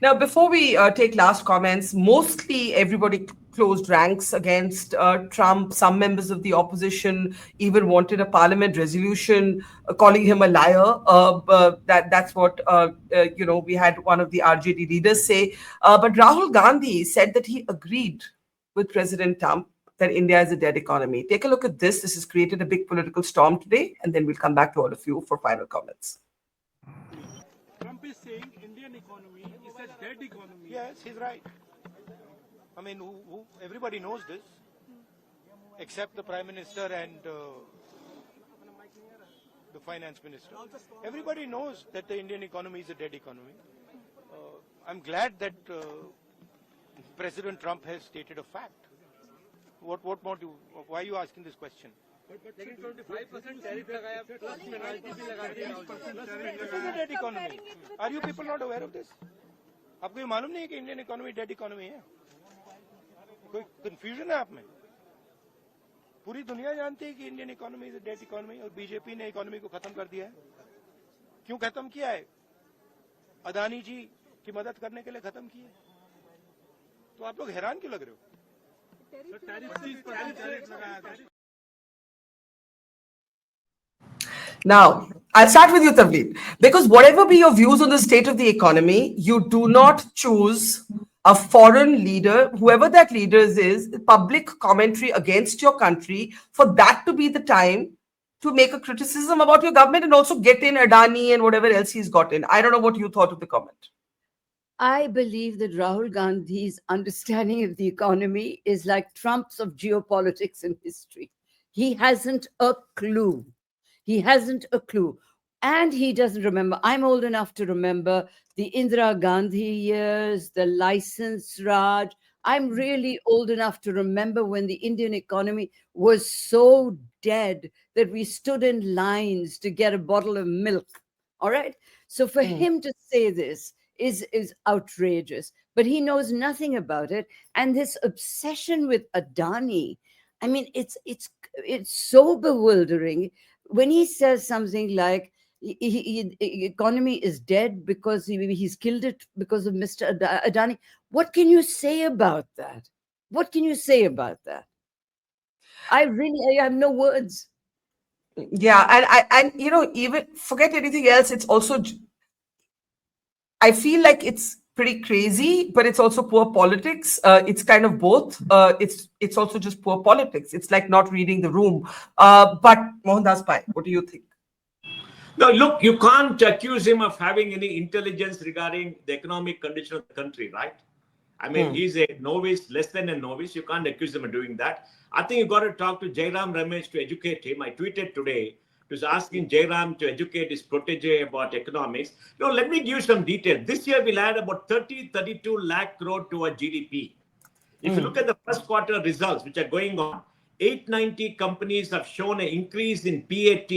Now, before we take last comments, mostly everybody closed ranks against Trump. Some members of the opposition even wanted a parliament resolution calling him a liar. That's what we had one of the RJD leaders say. But Rahul Gandhi said that he agreed with President Trump that India is a dead economy. Take a look at this. This has created a big political storm today, and then we'll come back to all of you for final comments. Trump is saying Indian economy is a dead economy. Yes, he's right. I mean, everybody knows this, except the Prime Minister and the Finance Minister. Everybody knows that the Indian economy is a dead economy. I'm glad that President Trump has stated a fact. What more do? Why are you asking this question? But 25% tariff लगाया plus penalty भी लगा दिया. This is a dead economy. Are you people not aware of this? आपको ये मालूम नहीं है कि इंडियन इकोनॉमी डेड इकोनॉमी है? कोई कंफ्यूजन है आप में? पूरी दुनिया जानती है कि Indian economy is a dead economy और बीजेपी ने इकोनॉमी को खत्म कर दिया है. क्यों खत्म किया है? अदानी जी की मदद करने के लिए खत्म किया. तो आप लोग हैरान क्यों लग रहे हो? Now, I'll start with you, Tavleen, because whatever be your views on the state of the economy, you do not choose a foreign leader, whoever that leader is, public commentary against your country, for that to be the time to make a criticism about your government and also get in Adani and whatever else he's got in. I don't know what you thought of the comment. I believe that Rahul Gandhi's understanding of the economy is like Trump's of geopolitics and history. He hasn't a clue. He hasn't a clue. And he doesn't remember. I'm old enough to remember the Indira Gandhi years, the license Raj. I'm really old enough to remember when the Indian economy was so dead that we stood in lines to get a bottle of milk. All right. So for him to say this is outrageous, but he knows nothing about it. And this obsession with Adani, I mean, it's so bewildering. When he says something like, economy is dead because he's killed it because of Mr. Adani. What can you say about that? What can you say about that? I have no words. Yeah, and even forget anything else. It's also, I feel like it's pretty crazy, but it's also poor politics. It's kind of both. It's also just poor politics. It's like not reading the room. But Mohandas Pai, what do you think? No, look, you can't accuse him of having any intelligence regarding the economic condition of the country, right? I mean, he's a novice, less than a novice. You can't accuse him of doing that. I think you got to talk to Jairam Ramesh to educate him. I tweeted today, was asking Jairam to educate his protege about economics. No, let me give you some detail. This year, we'll add about 32 lakh crore to our GDP. If you look at the first quarter results, which are going on, 890 companies have shown an increase in PAT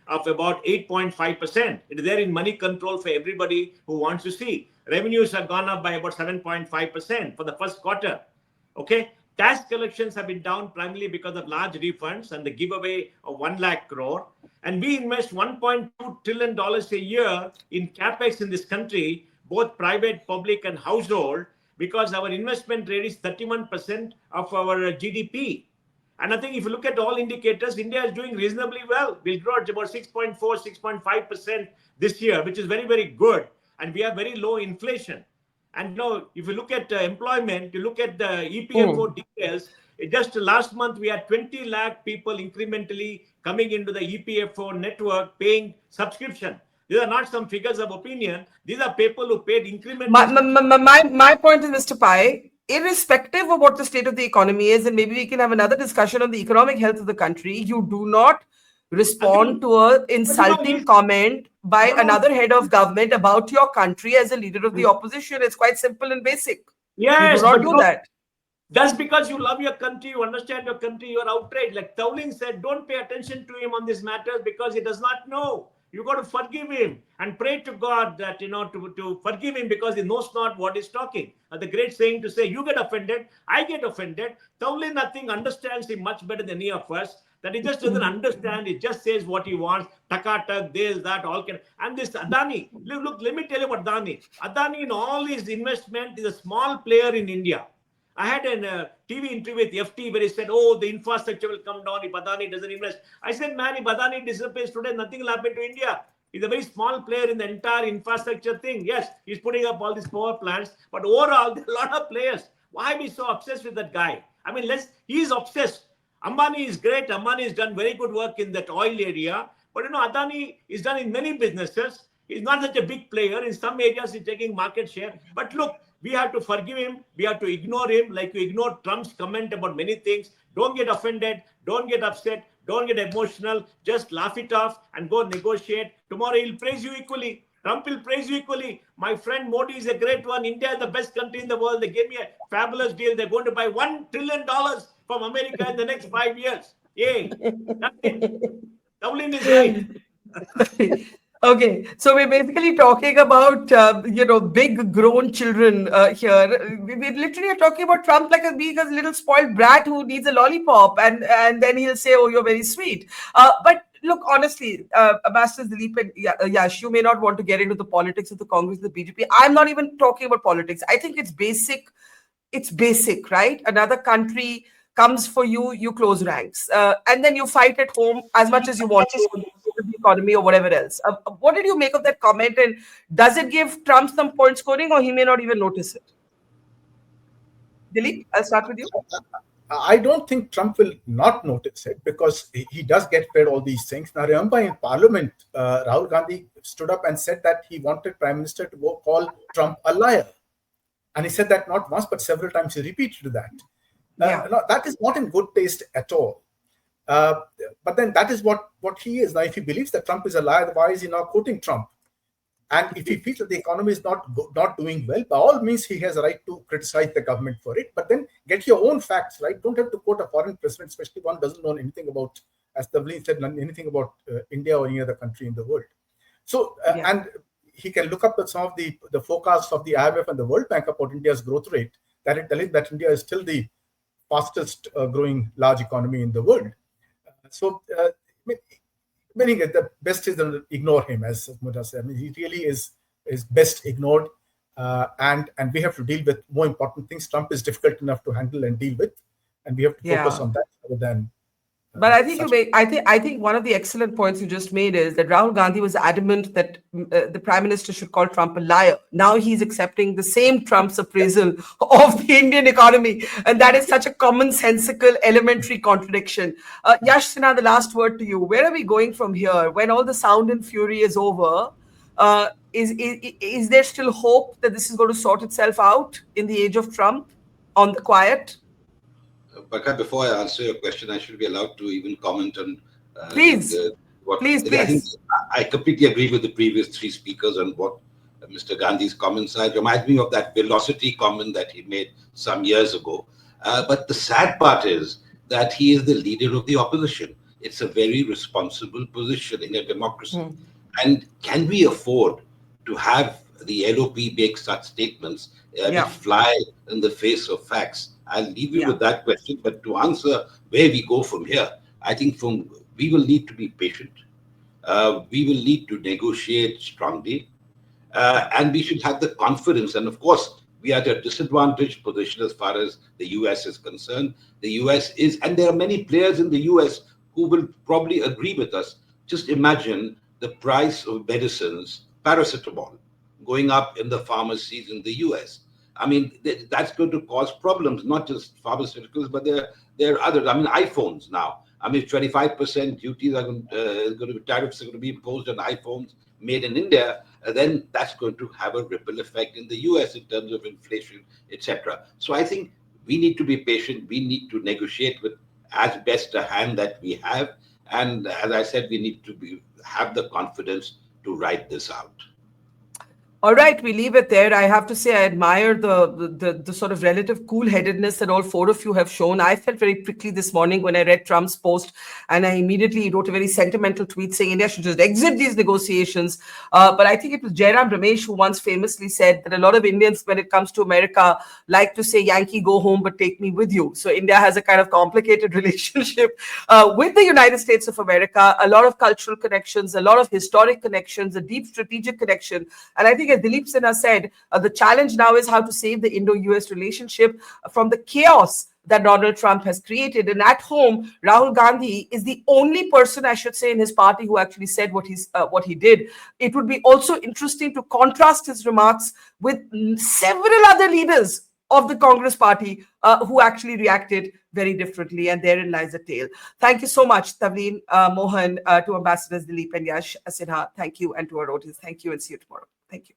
of about 8.5%. It is there in money control for everybody who wants to see. Revenues have gone up by about 7.5% for the first quarter. Okay. Tax collections have been down primarily because of large refunds and the giveaway of 1 lakh crore. And we invest $1.2 trillion a year in capex in this country, both private, public, and household, because our investment rate is 31% of our GDP. And I think if you look at all indicators, India is doing reasonably well. We'll grow at about 6.4, 6.5% this year, which is very, very good. And we have very low inflation. And if you look at employment, you look at the EPFO details, just last month we had 20 lakh people incrementally coming into the EPFO network paying subscription. These are not some figures of opinion. These are people who paid incrementally. My point is, Mr. Pai, irrespective of what the state of the economy is, and maybe we can have another discussion on the economic health of the country, you do not respond to an insulting comment by another head of government about your country as a leader of the opposition. It's quite simple and basic. Yes, you do not do that. Just because you love your country, you understand your country, you're outraged. Like Tavleen said, don't pay attention to him on this matter because he does not know. You got to forgive him and pray to God that, to forgive him because he knows not what he's talking. The great saying to say, you get offended, I get offended. Tavleen, nothing understands him much better than any of us. That he just doesn't understand. He just says what he wants. Takatak, this, that, all can. And this Adani, look, let me tell you about Adani. Adani in all his investment is a small player in India. I had a TV interview with FT where he said, oh, the infrastructure will come down if Adani doesn't invest. I said, man, if Adani disappears today, nothing will happen to India. He's a very small player in the entire infrastructure thing. Yes, he's putting up all these power plants, but overall, there are a lot of players. Why are we so obsessed with that guy? I mean, he's obsessed. Ambani is great. Ambani has done very good work in that oil area. But, Adani is done in many businesses. He's not such a big player. In some areas, he's taking market share. But look, we have to forgive him. We have to ignore him like you ignore Trump's comment about many things. Don't get offended. Don't get upset. Don't get emotional. Just laugh it off and go negotiate. Tomorrow, he'll praise you equally. Trump will praise you equally. My friend Modi is a great one. India is the best country in the world. They gave me a fabulous deal. They're going to buy $1 trillion from America in the next 5 years. Yay. That's it. Tavleen is right. Okay, so we're basically talking about big grown children here. We literally are talking about Trump like being a little spoiled brat who needs a lollipop, and then he'll say, "Oh, you're very sweet." But look, honestly, Ambassadors Dilip and Yash, you may not want to get into the politics of the Congress, the BJP. I'm not even talking about politics. I think it's basic. It's basic, right? Another country comes for you, you close ranks, and then you fight at home as much as you want to with the economy or whatever else. What did you make of that comment, and does it give Trump some point scoring, or he may not even notice it? Dilip, I'll start with you. I don't think Trump will not notice it because he does get paid all these things. Now, remember in Parliament, Rahul Gandhi stood up and said that he wanted Prime Minister to go call Trump a liar. And he said that not once, but several times he repeated that. No, that is not in good taste at all. But then that is what he is. Now, if he believes that Trump is a liar, why is he now quoting Trump? And if he feels that the economy is not doing well, by all means, he has a right to criticize the government for it. But then get your own facts, right? Don't have to quote a foreign president, especially one doesn't know anything about, as Tavleen said, anything about India or any other country in the world. So, and he can look up at some of the forecasts of the IMF and the World Bank about India's growth rate, that it tells that India is still the fastest growing large economy in the world. So, meaning the best is to ignore him, as Mojo said. I mean, he really is best ignored, and we have to deal with more important things. Trump is difficult enough to handle and deal with, and we have to focus on that rather than. But I think I think one of the excellent points you just made is that Rahul Gandhi was adamant that the Prime Minister should call Trump a liar. Now he's accepting the same Trump's appraisal of the Indian economy, and that is such a commonsensical, elementary contradiction. Yash Sinha, the last word to you. Where are we going from here? When all the sound and fury is over, is there still hope that this is going to sort itself out in the age of Trump on the quiet? Prakash, before I answer your question, I should be allowed to even comment on. Please. Please. I think I completely agree with the previous three speakers on what Mr. Gandhi's comments are. It reminds me of that velocity comment that he made some years ago. But the sad part is that he is the leader of the opposition. It's a very responsible position in a democracy. And can we afford to have the LOP make such statements which fly in the face of facts? I'll leave you with that question. But to answer where we go from here, I think we will need to be patient. We will need to negotiate strongly. And we should have the confidence. And of course, we are at a disadvantaged position as far as the US is concerned. The US is, and there are many players in the US who will probably agree with us. Just imagine the price of medicines, paracetamol, going up in the pharmacies in the US. I mean, that's going to cause problems, not just pharmaceuticals, but there are others. I mean, iPhones now. I mean, 25% duties are going to be, tariffs are going to be imposed on iPhones made in India. Then that's going to have a ripple effect in the US in terms of inflation, etc. So I think we need to be patient. We need to negotiate with as best a hand that we have. And as I said, we need to have the confidence to write this out. All right, we leave it there. I have to say, I admire the sort of relative cool-headedness that all four of you have shown. I felt very prickly this morning when I read Trump's post, and I immediately wrote a very sentimental tweet saying India should just exit these negotiations. But I think it was Jairam Ramesh who once famously said that a lot of Indians, when it comes to America, like to say, Yankee, go home, but take me with you. So India has a kind of complicated relationship with the United States of America, a lot of cultural connections, a lot of historic connections, a deep strategic connection. And I think, as Dilip Sinha said, the challenge now is how to save the Indo-US relationship from the chaos that Donald Trump has created. And at home, Rahul Gandhi is the only person, I should say, in his party who actually said what he did. It would be also interesting to contrast his remarks with several other leaders of the Congress party who actually reacted very differently, and therein lies the tale. Thank you so much, Tavleen, Mohan, to Ambassadors Dilip and Yash Sinha. Thank you, and to our audience. Thank you, and see you tomorrow. Thank you.